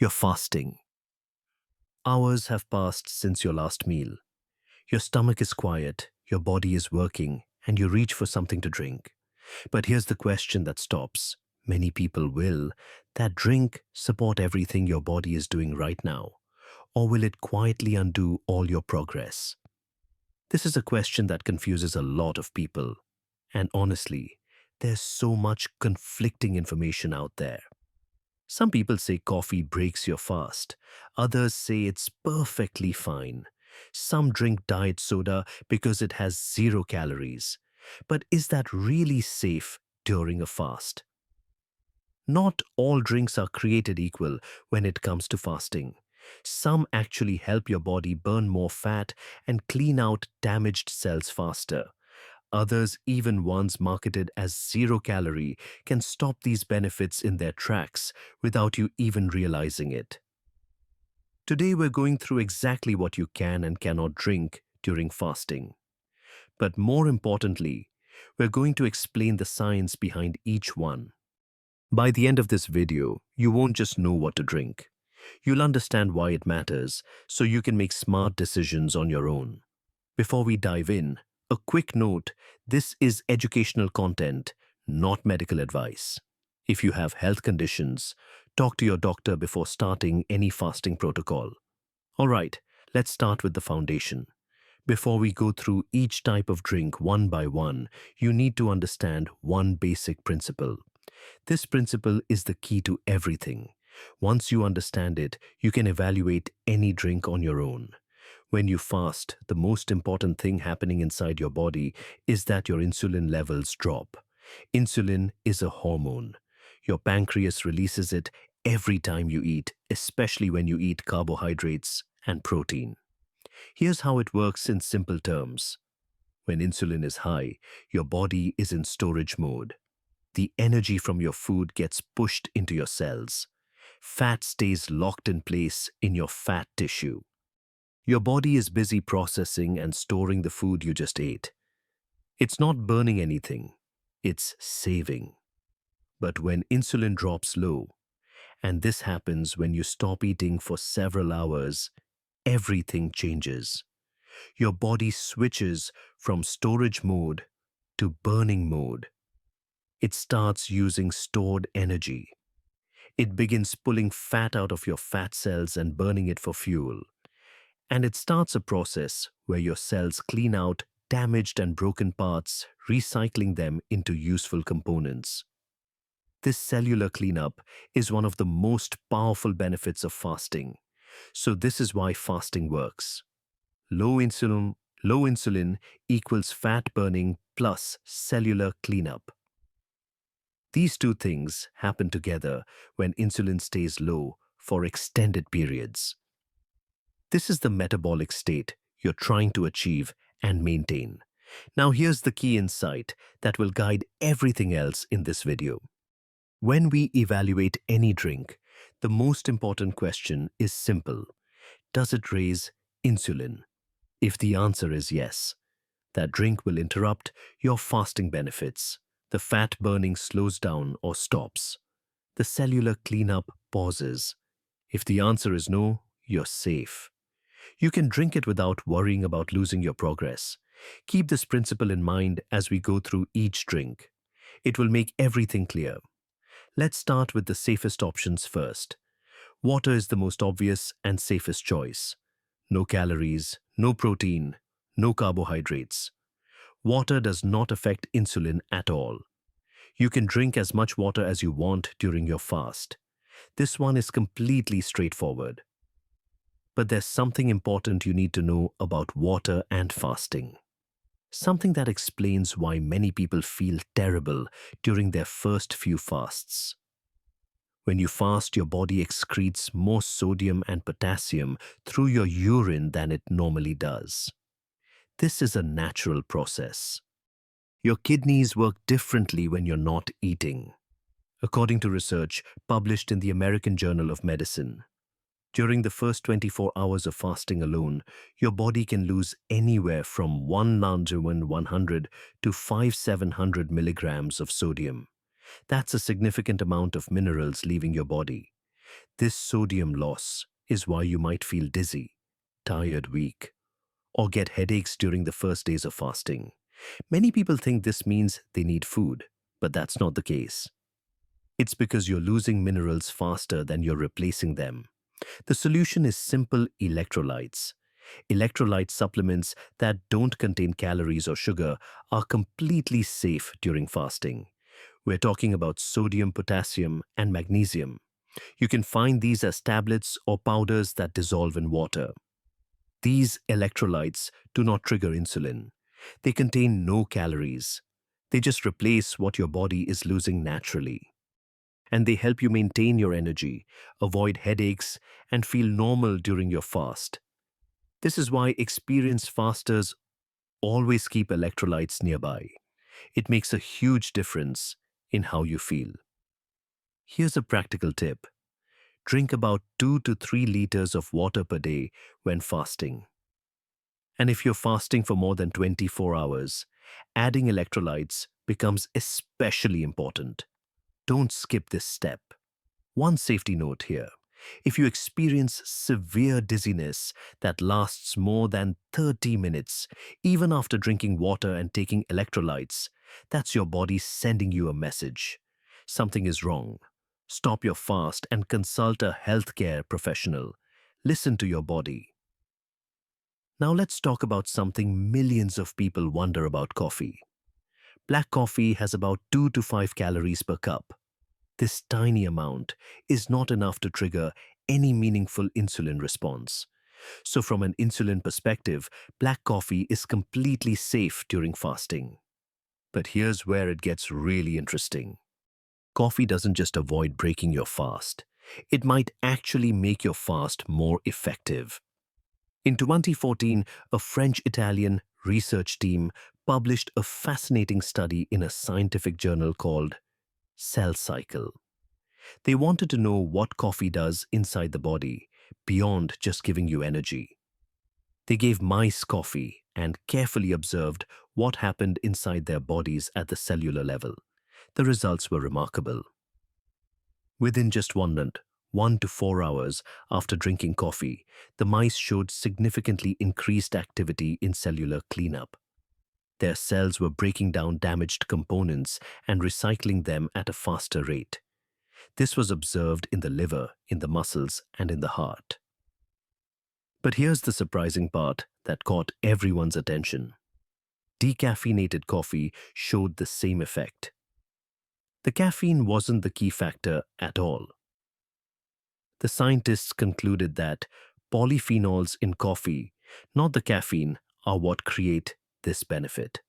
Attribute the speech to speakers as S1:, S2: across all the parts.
S1: You're fasting. Hours have passed since your last meal. Your stomach is quiet, your body is working, and you reach for something to drink. But here's the question that stops. Many people will. That drink support everything your body is doing right now? Or will it quietly undo all your progress? This is a question that confuses a lot of people. And honestly, there's so much conflicting information out there. Some people say coffee breaks your fast. Others say it's perfectly fine. Some drink diet soda because it has 0 calories. But is that really safe during a fast? Not all drinks are created equal when it comes to fasting. Some actually help your body burn more fat and clean out damaged cells faster. Others, even ones marketed as 0 calorie, can stop these benefits in their tracks without you even realizing it. Today we're going through exactly what you can and cannot drink during fasting. But more importantly, we're going to explain the science behind each one. By the end of this video, you won't just know what to drink. You'll understand why it matters so you can make smart decisions on your own. Before we dive in, a quick note: this is educational content, not medical advice. If you have health conditions, talk to your doctor before starting any fasting protocol. Alright, let's start with the foundation. Before we go through each type of drink one by one, you need to understand one basic principle. This principle is the key to everything. Once you understand it, you can evaluate any drink on your own. When you fast, the most important thing happening inside your body is that your insulin levels drop. Insulin is a hormone. Your pancreas releases it every time you eat, especially when you eat carbohydrates and protein. Here's how it works in simple terms. When insulin is high, your body is in storage mode. The energy from your food gets pushed into your cells. Fat stays locked in place in your fat tissue. Your body is busy processing and storing the food you just ate. It's not burning anything, it's saving. But when insulin drops low, and this happens when you stop eating for several hours, everything changes. Your body switches from storage mode to burning mode. It starts using stored energy. It begins pulling fat out of your fat cells and burning it for fuel. And it starts a process where your cells clean out damaged and broken parts, recycling them into useful components. This cellular cleanup is one of the most powerful benefits of fasting. So this is why fasting works. Low insulin equals fat burning plus cellular cleanup. These two things happen together when insulin stays low for extended periods. This is the metabolic state you're trying to achieve and maintain. Now here's the key insight that will guide everything else in this video. When we evaluate any drink, the most important question is simple. Does it raise insulin? If the answer is yes, that drink will interrupt your fasting benefits. The fat burning slows down or stops. The cellular cleanup pauses. If the answer is no, you're safe. You can drink it without worrying about losing your progress. Keep this principle in mind as we go through each drink. It will make everything clear. Let's start with the safest options first. Water is the most obvious and safest choice. No calories, no protein, no carbohydrates. Water does not affect insulin at all. You can drink as much water as you want during your fast. This one is completely straightforward. But there's something important you need to know about water and fasting. Something that explains why many people feel terrible during their first few fasts. When you fast, your body excretes more sodium and potassium through your urine than it normally does. This is a natural process. Your kidneys work differently when you're not eating. According to research published in the American Journal of Medicine, during the first 24 hours of fasting alone, your body can lose anywhere from 1,100 to 5,700 milligrams of sodium. That's a significant amount of minerals leaving your body. This sodium loss is why you might feel dizzy, tired, weak, or get headaches during the first days of fasting. Many people think this means they need food, but that's not the case. It's because you're losing minerals faster than you're replacing them. The solution is simple electrolytes. Electrolyte supplements that don't contain calories or sugar are completely safe during fasting. We're talking about sodium, potassium, and magnesium. You can find these as tablets or powders that dissolve in water. These electrolytes do not trigger insulin. They contain no calories. They just replace what your body is losing naturally. And they help you maintain your energy, avoid headaches, and feel normal during your fast. This is why experienced fasters always keep electrolytes nearby. It makes a huge difference in how you feel. Here's a practical tip. Drink about 2 to 3 liters of water per day when fasting. And if you're fasting for more than 24 hours, adding electrolytes becomes especially important. Don't skip this step. One safety note here. If you experience severe dizziness that lasts more than 30 minutes, even after drinking water and taking electrolytes, that's your body sending you a message. Something is wrong. Stop your fast and consult a healthcare professional. Listen to your body. Now let's talk about something millions of people wonder about coffee. Black coffee has about 2 to 5 calories per cup. This tiny amount is not enough to trigger any meaningful insulin response. So from an insulin perspective, black coffee is completely safe during fasting. But here's where it gets really interesting. Coffee doesn't just avoid breaking your fast. It might actually make your fast more effective. In 2014, a French-Italian research team published a fascinating study in a scientific journal called Cell Cycle. They wanted to know what coffee does inside the body, beyond just giving you energy. They gave mice coffee and carefully observed what happened inside their bodies at the cellular level. The results were remarkable. Within just 1 to 4 hours after drinking coffee, the mice showed significantly increased activity in cellular cleanup. Their cells were breaking down damaged components and recycling them at a faster rate. This was observed in the liver, in the muscles, and in the heart. But here's the surprising part that caught everyone's attention. Decaffeinated coffee showed the same effect. The caffeine wasn't the key factor at all. The scientists concluded that polyphenols in coffee, not the caffeine, are what create this benefit.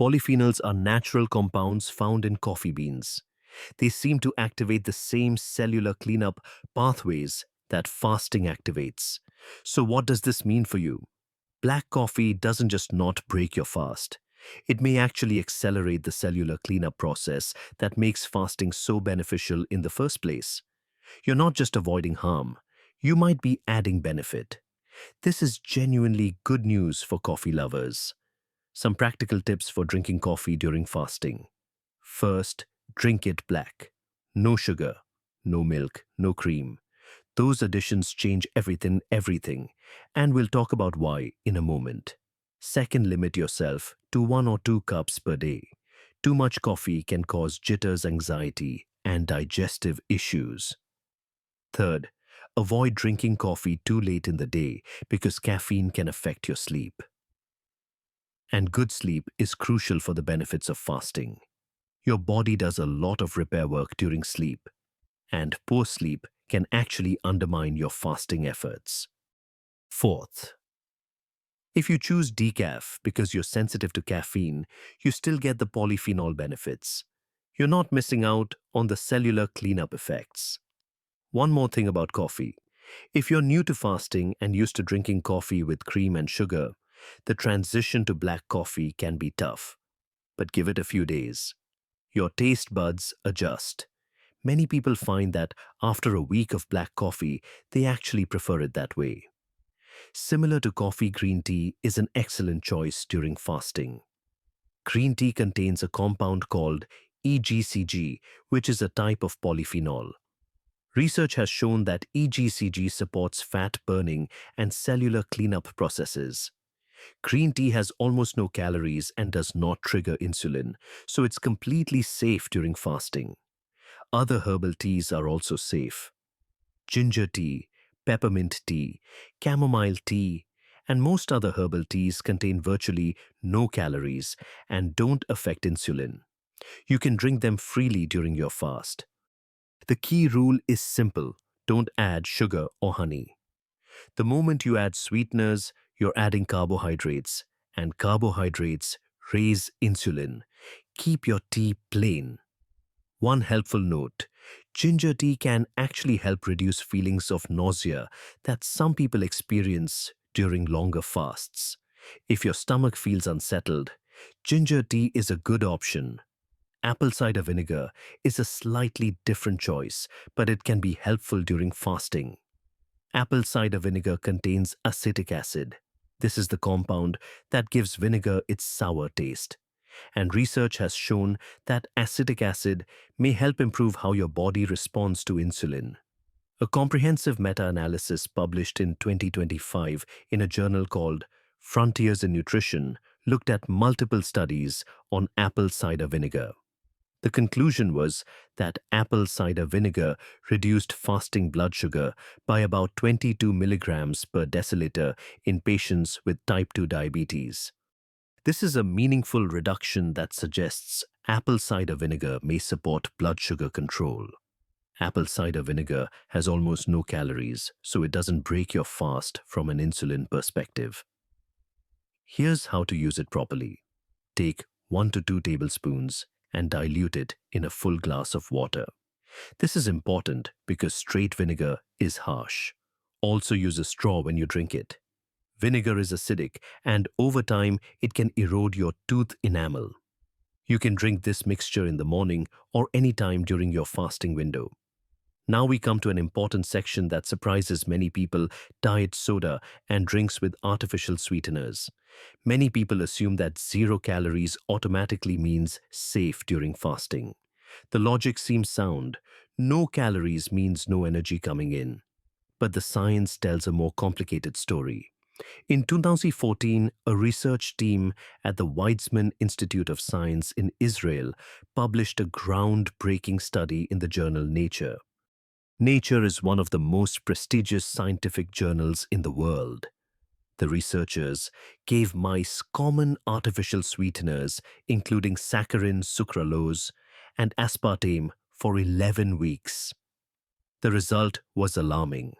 S1: Polyphenols are natural compounds found in coffee beans. They seem to activate the same cellular cleanup pathways that fasting activates. So what does this mean for you? Black coffee doesn't just not break your fast. It may actually accelerate the cellular cleanup process that makes fasting so beneficial in the first place. You're not just avoiding harm, you might be adding benefit. This is genuinely good news for coffee lovers. Some practical tips for drinking coffee during fasting. First, drink it black. No sugar, no milk, no cream. Those additions change everything, and we'll talk about why in a moment. Second, limit yourself to 1 or 2 cups per day. Too much coffee can cause jitters, anxiety, and digestive issues. Third, avoid drinking coffee too late in the day because caffeine can affect your sleep. And good sleep is crucial for the benefits of fasting. Your body does a lot of repair work during sleep, and poor sleep can actually undermine your fasting efforts. Fourth, if you choose decaf because you're sensitive to caffeine, you still get the polyphenol benefits. You're not missing out on the cellular cleanup effects. One more thing about coffee. If you're new to fasting and used to drinking coffee with cream and sugar, the transition to black coffee can be tough. But give it a few days. Your taste buds adjust. Many people find that after a week of black coffee, they actually prefer it that way. Similar to coffee, green tea is an excellent choice during fasting. Green tea contains a compound called EGCG, which is a type of polyphenol. Research has shown that EGCG supports fat burning and cellular cleanup processes. Green tea has almost no calories and does not trigger insulin, so it's completely safe during fasting. Other herbal teas are also safe. Ginger tea, peppermint tea, chamomile tea, and most other herbal teas contain virtually no calories and don't affect insulin. You can drink them freely during your fast. The key rule is simple: don't add sugar or honey. The moment you add sweeteners, you're adding carbohydrates, and carbohydrates raise insulin. Keep your tea plain. One helpful note: ginger tea can actually help reduce feelings of nausea that some people experience during longer fasts. If your stomach feels unsettled, ginger tea is a good option. Apple cider vinegar is a slightly different choice, but it can be helpful during fasting. Apple cider vinegar contains acetic acid. This is the compound that gives vinegar its sour taste. And research has shown that acetic acid may help improve how your body responds to insulin. A comprehensive meta-analysis published in 2025 in a journal called Frontiers in Nutrition looked at multiple studies on apple cider vinegar. The conclusion was that apple cider vinegar reduced fasting blood sugar by about 22 milligrams per deciliter in patients with type 2 diabetes. This is a meaningful reduction that suggests apple cider vinegar may support blood sugar control. Apple cider vinegar has almost no calories, so it doesn't break your fast from an insulin perspective. Here's how to use it properly. Take 1 to 2 tablespoons and dilute it in a full glass of water. This is important because straight vinegar is harsh. Also use a straw when you drink it. Vinegar is acidic, and over time it can erode your tooth enamel. You can drink this mixture in the morning or any time during your fasting window. Now we come to an important section that surprises many people: diet soda and drinks with artificial sweeteners. Many people assume that 0 calories automatically means safe during fasting. The logic seems sound. No calories means no energy coming in. But the science tells a more complicated story. In 2014, a research team at the Weizmann Institute of Science in Israel published a groundbreaking study in the journal Nature. Nature is one of the most prestigious scientific journals in the world. The researchers gave mice common artificial sweeteners, including saccharin, sucralose, and aspartame, for 11 weeks. The result was alarming.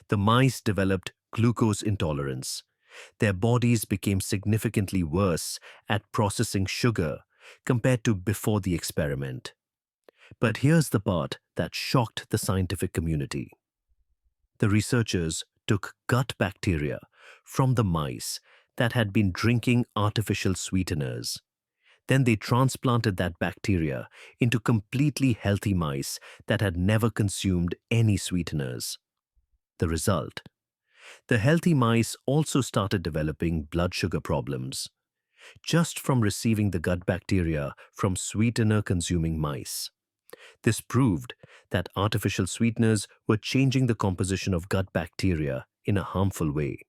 S1: The mice developed glucose intolerance. Their bodies became significantly worse at processing sugar compared to before the experiment. But here's the part that shocked the scientific community. The researchers took gut bacteria from the mice that had been drinking artificial sweeteners. Then they transplanted that bacteria into completely healthy mice that had never consumed any sweeteners. The result: the healthy mice also started developing blood sugar problems, just from receiving the gut bacteria from sweetener-consuming mice. This proved that artificial sweeteners were changing the composition of gut bacteria in a harmful way,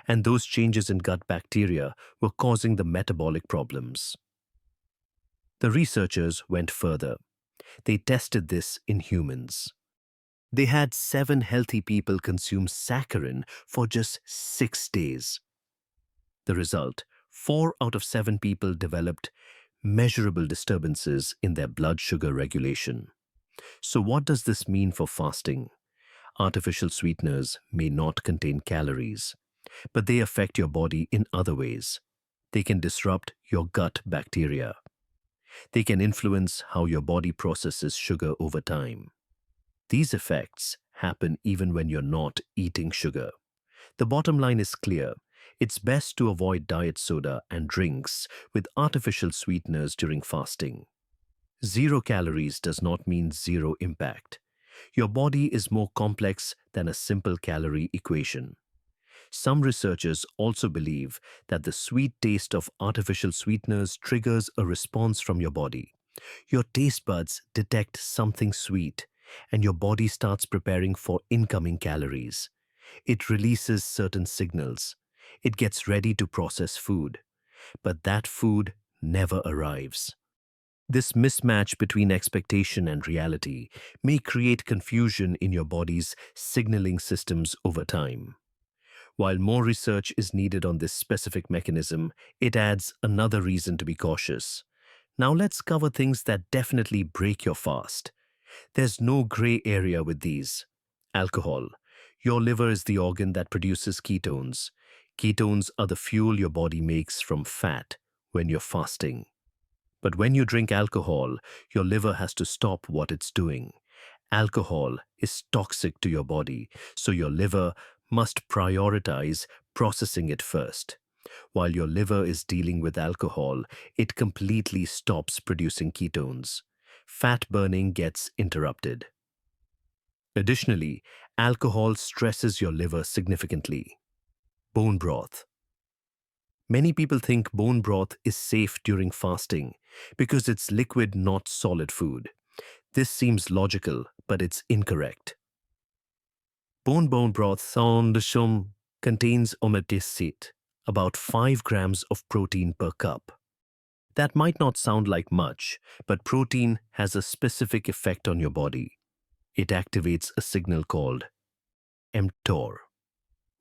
S1: and those changes in gut bacteria were causing the metabolic problems. The researchers went further. They tested this in humans. They had 7 healthy people consume saccharin for just 6 days. The result: 4 out of 7 people developed measurable disturbances in their blood sugar regulation. So what does this mean for fasting? Artificial sweeteners may not contain calories, but they affect your body in other ways. They can disrupt your gut bacteria. They can influence how your body processes sugar over time. These effects happen even when you're not eating sugar. The bottom line is clear. It's best to avoid diet soda and drinks with artificial sweeteners during fasting. 0 calories does not mean 0 impact. Your body is more complex than a simple calorie equation. Some researchers also believe that the sweet taste of artificial sweeteners triggers a response from your body. Your taste buds detect something sweet, and your body starts preparing for incoming calories. It releases certain signals. It gets ready to process food, but that food never arrives. This mismatch between expectation and reality may create confusion in your body's signaling systems over time. While more research is needed on this specific mechanism, it adds another reason to be cautious. Now let's cover things that definitely break your fast. There's no gray area with these. Alcohol. Your liver is the organ that produces ketones. Ketones are the fuel your body makes from fat when you're fasting. But when you drink alcohol, your liver has to stop what it's doing. Alcohol is toxic to your body, so your liver must prioritize processing it first. While your liver is dealing with alcohol, it completely stops producing ketones. Fat burning gets interrupted. Additionally, alcohol stresses your liver significantly. Bone broth. Many people think bone broth is safe during fasting because it's liquid, not solid food. This seems logical, but it's incorrect. Bone broth shum contains omeprazole, about 5 grams of protein per cup. That might not sound like much, but protein has a specific effect on your body. It activates a signal called mTOR.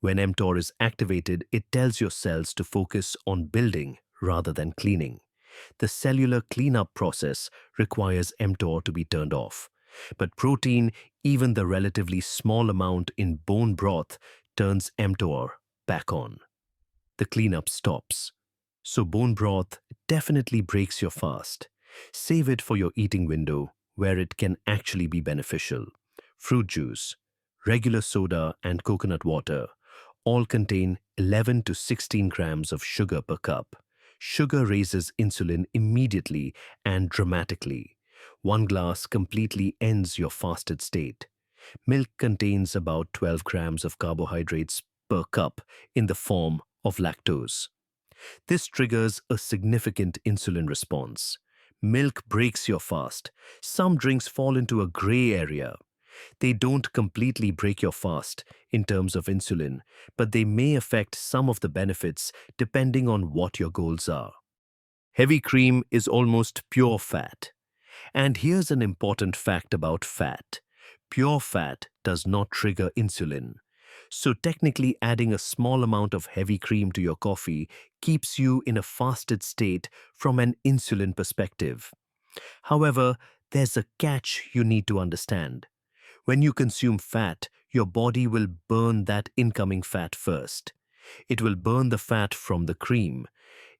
S1: When mTOR is activated, it tells your cells to focus on building rather than cleaning. The cellular cleanup process requires mTOR to be turned off. But protein, even the relatively small amount in bone broth, turns mTOR back on. The cleanup stops. So bone broth definitely breaks your fast. Save it for your eating window where it can actually be beneficial. Fruit juice, regular soda, and coconut water all contain 11 to 16 grams of sugar per cup. Sugar raises insulin immediately and dramatically. One glass completely ends your fasted state. Milk contains about 12 grams of carbohydrates per cup in the form of lactose. This triggers a significant insulin response. Milk breaks your fast. Some drinks fall into a gray area. They don't completely break your fast in terms of insulin, but they may affect some of the benefits depending on what your goals are. Heavy cream is almost pure fat. And here's an important fact about fat. Pure fat does not trigger insulin. So technically adding a small amount of heavy cream to your coffee keeps you in a fasted state from an insulin perspective. However, there's a catch you need to understand. When you consume fat, your body will burn that incoming fat first. It will burn the fat from the cream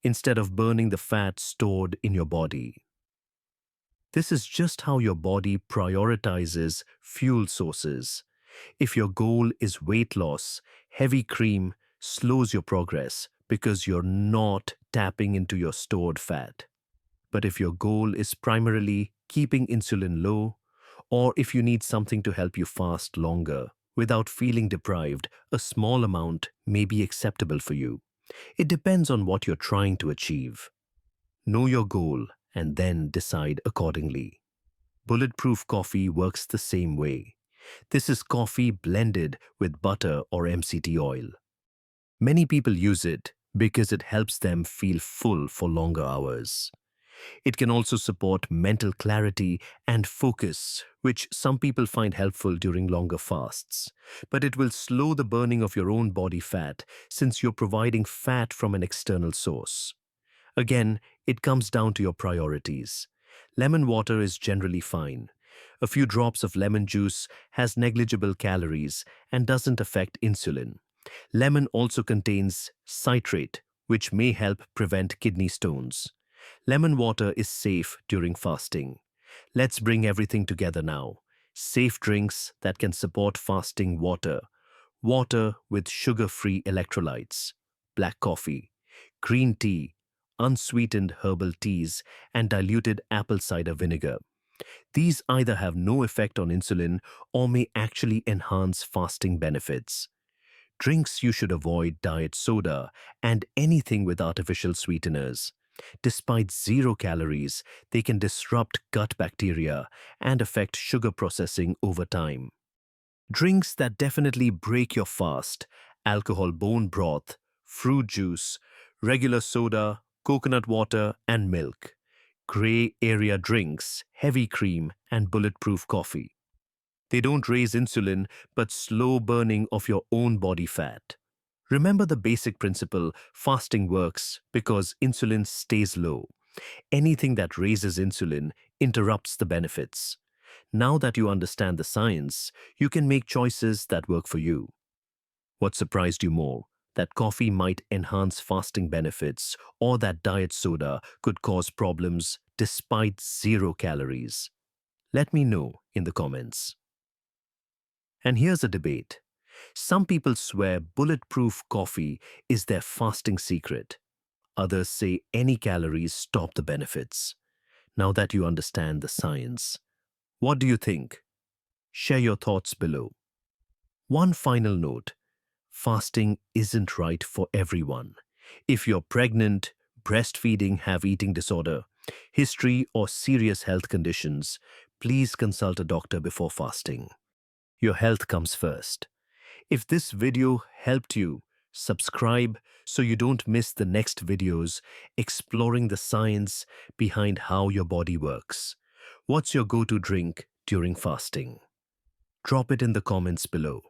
S1: instead of burning the fat stored in your body. This is just how your body prioritizes fuel sources. If your goal is weight loss, heavy cream slows your progress because you're not tapping into your stored fat. But if your goal is primarily keeping insulin low, or if you need something to help you fast longer without feeling deprived, a small amount may be acceptable for you. It depends on what you're trying to achieve. Know your goal and then decide accordingly. Bulletproof coffee works the same way. This is coffee blended with butter or MCT oil. Many people use it because it helps them feel full for longer hours. It can also support mental clarity and focus, which some people find helpful during longer fasts. But it will slow the burning of your own body fat since you're providing fat from an external source. Again, it comes down to your priorities. Lemon water is generally fine. A few drops of lemon juice has negligible calories and doesn't affect insulin. Lemon also contains citrate, which may help prevent kidney stones. Lemon water is safe during fasting. Let's bring everything together now. Safe drinks that can support fasting water. Water with sugar-free electrolytes. Black coffee. Green tea. Unsweetened herbal teas, and diluted apple cider vinegar. These either have no effect on insulin or may actually enhance fasting benefits. Drinks you should avoid diet soda and anything with artificial sweeteners. Despite 0 calories, they can disrupt gut bacteria and affect sugar processing over time. Drinks that definitely break your fast: alcohol-bone broth, fruit juice, regular soda, coconut water, and milk. Gray area drinks, heavy cream, and bulletproof coffee. They don't raise insulin, but slow burning of your own body fat. Remember the basic principle: fasting works because insulin stays low. Anything that raises insulin interrupts the benefits. Now that you understand the science, you can make choices that work for you. What surprised you more? That coffee might enhance fasting benefits, or that diet soda could cause problems despite 0 calories? Let me know in the comments. And here's a debate. Some people swear bulletproof coffee is their fasting secret. Others say any calories stop the benefits. Now that you understand the science, what do you think? Share your thoughts below. One final note: fasting isn't right for everyone. If you're pregnant, breastfeeding, have eating disorder, history, or serious health conditions, please consult a doctor before fasting. Your health comes first. If this video helped you, subscribe so you don't miss the next videos exploring the science behind how your body works. What's your go-to drink during fasting? Drop it in the comments below.